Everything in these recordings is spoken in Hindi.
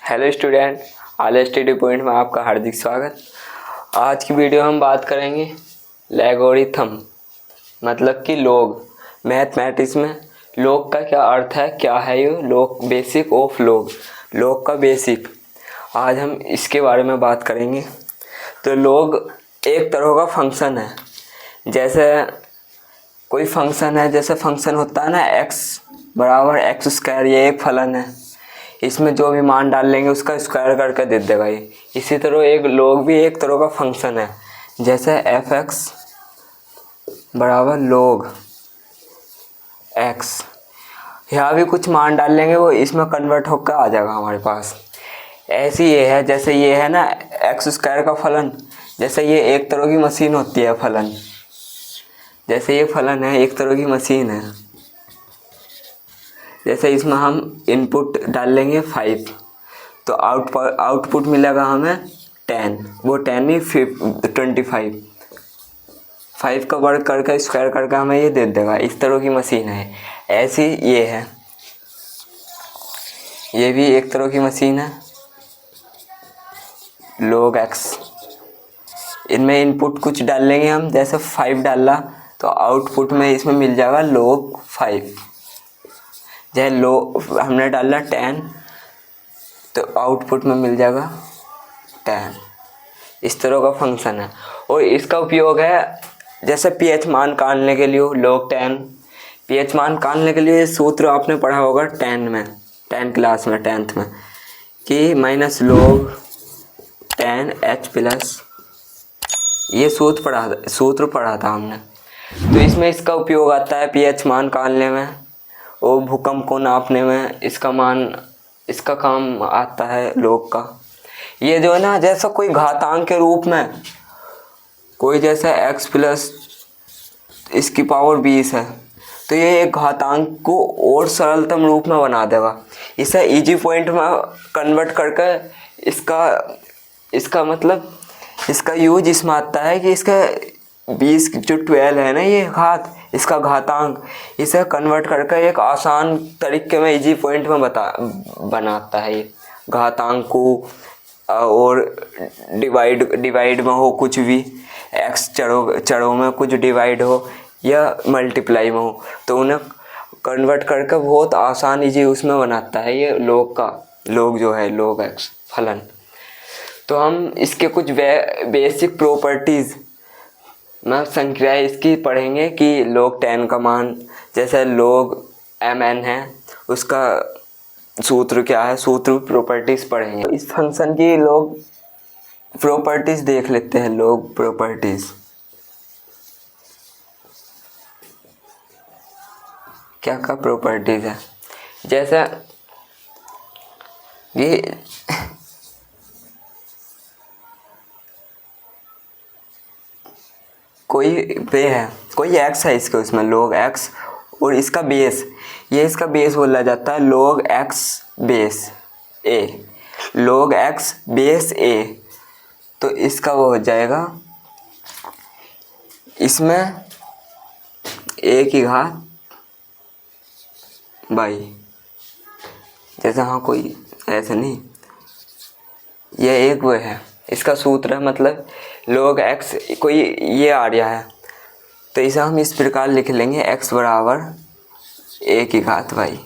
हेलो स्टूडेंट, आल स्टडी पॉइंट में आपका हार्दिक स्वागत। आज की वीडियो हम बात करेंगे लॉगरिथम मतलब कि लॉग। मैथमेटिक्स में लॉग का क्या अर्थ है, क्या है ये log, basic of log, log का बेसिक। आज हम इसके बारे में बात करेंगे। तो लॉग एक तरह का फंक्शन है। जैसे कोई फंक्शन है, जैसे फंक्शन होता है ना x बराबर एक्स स्क्वायर, ये एक फलन है। इसमें जो भी मान डाल लेंगे उसका स्क्वायर करके दे देगा ये। इसी तरह एक लॉग भी एक तरह का फंक्शन है। जैसे एफ एक्स बराबर लॉग एक्स, यहाँ भी कुछ मान डाल लेंगे वो इसमें कन्वर्ट होकर आ जाएगा हमारे पास। ऐसी ये है, जैसे ये है ना एक्स स्क्वायर का फलन, जैसे ये एक तरह की मशीन होती है फलन। जैसे ये फलन है, एक तरह की मशीन है। जैसे इसमें हम इनपुट डाल लेंगे 5 तो आउटपुट मिलेगा हमें 10। वो 10 नहीं 25, 5 का वर्क करके स्क्वायर करके हमें ये दे देगा। इस तरह की मशीन है। ऐसी ये है, ये भी एक तरह की मशीन है log x। इनमें इनपुट कुछ डाल लेंगे हम, जैसे 5 डाला तो आउटपुट में इसमें मिल जाएगा log 5। जैसे हमने डाला 10 तो आउटपुट में मिल जाएगा 10। इस तरह का फंक्शन है। और इसका उपयोग है जैसे pH मान निकालने के लिए log 10। pH मान निकालने के लिए सूत्र आपने पढ़ा होगा 10 क्लास में 10th में, कि माइनस log 10H प्लस, ये सूत्र पढ़ा था हमने। तो इसमें इसका उपयोग आता है pH मान निकालने में और भूकंप को नापने में। इसका काम आता है log का। ये जो है ना, जैसा कोई घातांक के रूप में, कोई जैसे x प्लस इसकी पावर 20 है तो ये एक घातांक को और सरलतम रूप में बना देगा। इसे इजी पॉइंट में कन्वर्ट करके इसका मतलब इसका यूज इसमें आता है कि इसका 20 जो 12 है ना ये घात, इसका घातांक, इसे कन्वर्ट करके एक आसान तरीके में इजी पॉइंट में बनाता है ये घातांक को। और डिवाइड में हो कुछ भी, एक्स चरों में कुछ डिवाइड हो या मल्टीप्लाई में हो, तो उन्हें कन्वर्ट करके बहुत आसान इजी उसमें बनाता है ये log जो है log x फलन। तो हम इसके कुछ बेसिक प्रॉपर्टीज़ में संक्रिया इसकी पढ़ेंगे कि log 10 का मान, जैसे log mn है उसका सूत्र क्या है, सूत्र प्रॉपर्टीज़ पढ़ेंगे। इस फंक्शन की log प्रॉपर्टीज़ देख लेते हैं। log प्रॉपर्टीज़ क्या क्या प्रॉपर्टीज़ है, जैसे ये कोई x है इसके उसमें log x, और इसका बेस, ये इसका बेस बोला जाता है log x base a, log x base a। तो इसका वो हो जाएगा, इसमें a की घात बाई, जैसे हाँ कोई ऐसे नहीं, ये एक वो है, इसका सूत्र है मतलब log x कोई ये आ रहा है तो इसे हम इस प्रकार लिख लेंगे x बराबर a की घात बाई।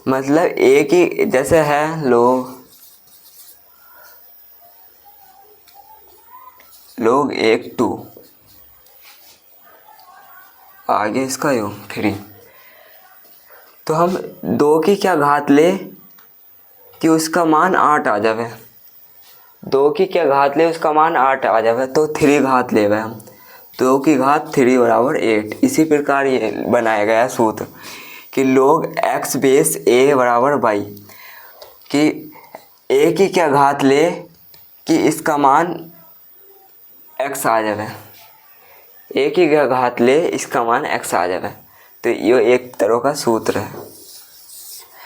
मतलब a की जैसे है log 1 2, आगे इसका यो 3। तो हम 2 की क्या घात ले कि उसका मान 8 आ जावे, 2 की क्या घात ले उसका मान 8 आ जावे, तो 3 घात ले हम, 2 की घात 3 बराबर 8। इसी प्रकार ये बनाया गया सूत्र कि log x बेस a बराबर बाई, कि a की क्या घात ले कि इसका मान x आ जावे, a की क्या घात ले इसका मान x आ जावे। तो ये एक तरह का सूत्र है।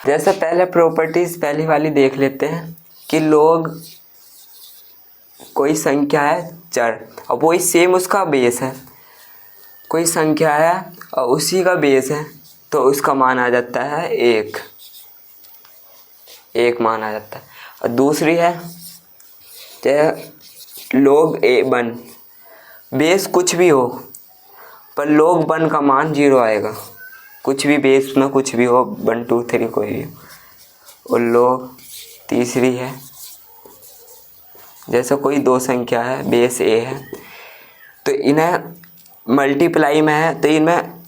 जैसे पहले प्रॉपर्टीज़ पहली वाली देख लेते हैं कि log कोई संख्या है चर, और वही सेम उसका बेस है, कोई संख्या है और उसी का बेस है, तो उसका मान आ जाता है एक मान आ जाता है। और दूसरी है चाहे log a1, बेस कुछ भी हो पर log 1 का मान 0 आएगा। कुछ भी बेस में कुछ भी हो, 1 2 3 कोई भी हो। और log तीसरी है जैसे कोई दो संख्या है, बेस a है, तो इन्हें मल्टीप्लाई में है तो इनमें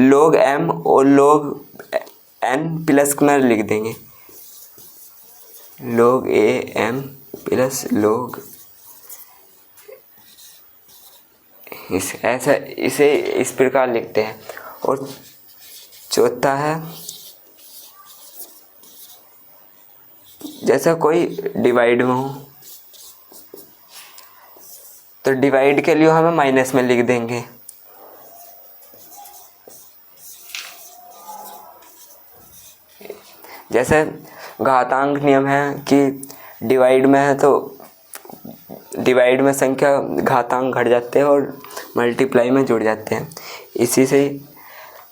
log m और log n प्लस में लिख देंगे, log a m plus log इसे इस प्रकार लिखते हैं। और चौथा है जैसा कोई डिवाइड में हो तो डिवाइड के लिए हमें माइनस में लिख देंगे। जैसे घातांक नियम है कि डिवाइड में है तो डिवाइड में संख्या घातांक घट जाते हैं और मल्टीप्लाई में जुड़ जाते हैं। इसी से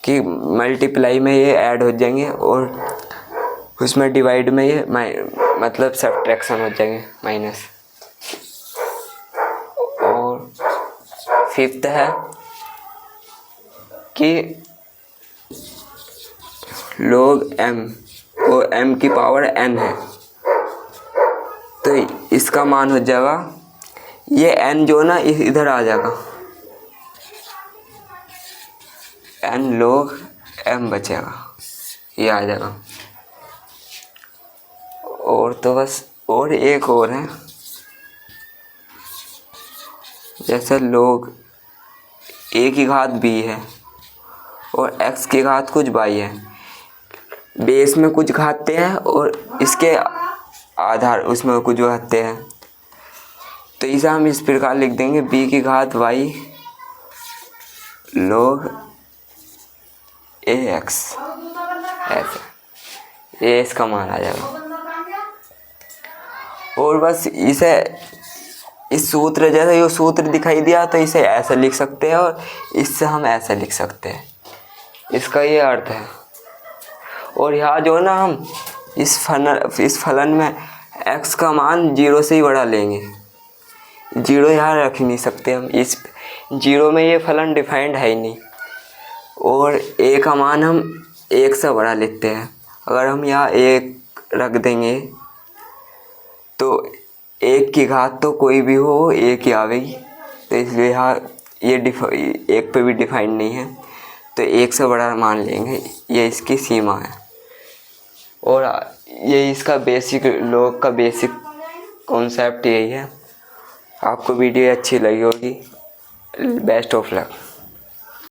कि मल्टीप्लाई में ये ऐड हो जाएंगे और उसमें डिवाइड में ये मतलब सब्ट्रैक्शन हो जाएंगे, माइनस। और फिफ्थ है कि log m और m की पावर n है तो इसका मान हो जाएगा, ये n जो ना इधर आ जाएगा, n log m बचेगा, ये आ जाएगा। और तो बस, और एक और है जैसे log a की घात b है और x की घात कुछ y है, बेस में कुछ घाते हैं और इसके आधार उसमें कुछ घाते हैं, तो इसे हम इस प्रकार लिख देंगे b की घात y log ax, ऐसे ये इसका मान आ जाएगा। और बस इसे इस सूत्र, जैसे ये सूत्र दिखाई दिया तो इसे ऐसे लिख सकते हैं और इससे हम ऐसे लिख सकते हैं, इसका ये अर्थ है। और यहाँ जो है ना हम इस फलन में x का मान 0 से ही बढ़ा लेंगे, 0 यहाँ रख ही नहीं सकते हम, इस 0 में ये फलन डिफाइंड है ही नहीं। और a का मान हम 1 से बढ़ा लेते हैं, अगर हम यहाँ 1 रख देंगे तो 1 की घात तो कोई भी हो 1 ही आवेगी, तो इसलिए यहाँ ये 1 पे भी डिफाइंड नहीं है, तो 1 से बड़ा मान लेंगे, ये इसकी सीमा है। और ये इसका बेसिक log का बेसिक कॉन्सेप्ट यही है। आपको वीडियो अच्छी लगी होगी। Best of luck.